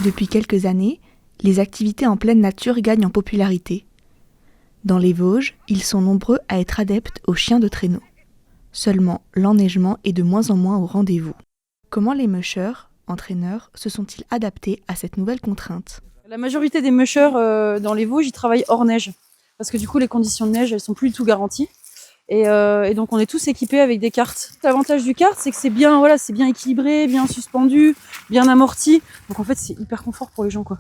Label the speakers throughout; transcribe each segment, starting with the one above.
Speaker 1: Depuis quelques années, les activités en pleine nature gagnent en popularité. Dans les Vosges, ils sont nombreux à être adeptes aux chiens de traîneau. Seulement, l'enneigement est de moins en moins au rendez-vous. Comment les mushers, entraîneurs, se sont-ils adaptés à cette nouvelle contrainte ?
Speaker 2: La majorité des mushers dans les Vosges, ils travaillent hors neige. Parce que du coup, les conditions de neige, elles sont plus du tout garanties. Et donc, on est tous équipés avec des karts. L'avantage du kart, c'est que c'est bien équilibré, bien suspendu, bien amorti. Donc, en fait, c'est hyper confort pour les gens, quoi.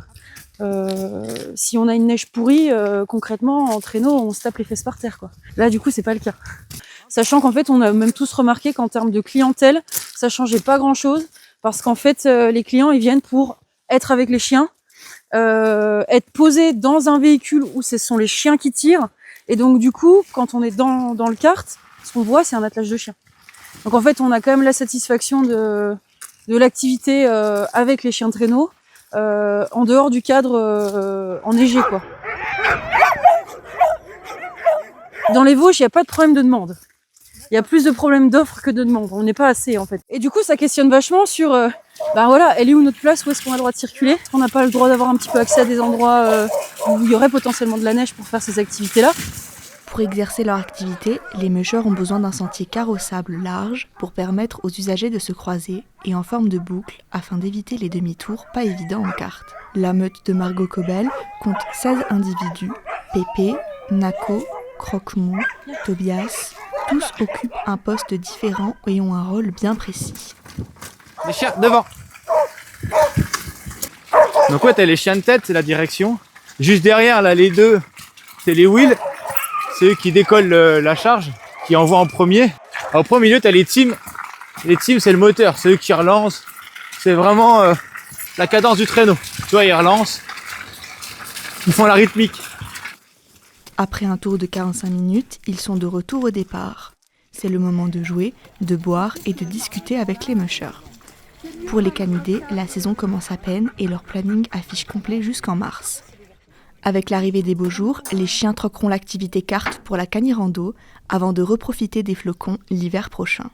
Speaker 2: Si on a une neige pourrie, concrètement, en traîneau, on se tape les fesses par terre, quoi. Là, du coup, c'est pas le cas. Sachant qu'en fait, on a même tous remarqué qu'en termes de clientèle, ça changeait pas grand-chose. Parce qu'en fait, les clients, ils viennent pour être avec les chiens, être posés dans un véhicule où ce sont les chiens qui tirent. Et donc, du coup, quand on est dans le kart, ce qu'on voit, c'est un attelage de chiens. Donc, en fait, on a quand même la satisfaction de l'activité avec les chiens de traîneau, en dehors du cadre enneigé, quoi. Dans les Vosges, il n'y a pas de problème de demande. Il y a plus de problèmes d'offres que de demande. On n'est pas assez, en fait. Et du coup, ça questionne vachement sur, elle est où notre place? Où est-ce qu'on a le droit de circuler? Est-ce qu'on n'a pas le droit d'avoir un petit peu accès à des endroits où il y aurait potentiellement de la neige pour faire ces activités-là?
Speaker 1: Pour exercer leur activité, les mushers ont besoin d'un sentier carrossable large pour permettre aux usagers de se croiser et en forme de boucle afin d'éviter les demi-tours pas évidents en kart. La meute de Margot Cobel compte 16 individus. Pépé, Nako, Croque-Mou, Tobias, tous occupent un poste différent et ont un rôle bien précis.
Speaker 3: Les chiens, devant. Donc ouais, t'as les chiens de tête, c'est la direction. Juste derrière, là, les deux, c'est les wheels. C'est eux qui décollent la charge, qui envoient en premier. Au premier milieu, t'as les teams. Les teams, c'est le moteur, c'est eux qui relancent. C'est vraiment la cadence du traîneau. Tu vois, ils relancent. Ils font la rythmique.
Speaker 1: Après un tour de 45 minutes, ils sont de retour au départ. C'est le moment de jouer, de boire et de discuter avec les mushers. Pour les canidés, la saison commence à peine et leur planning affiche complet jusqu'en mars. Avec l'arrivée des beaux jours, les chiens troqueront l'activité kart pour la canirando avant de reprofiter des flocons l'hiver prochain.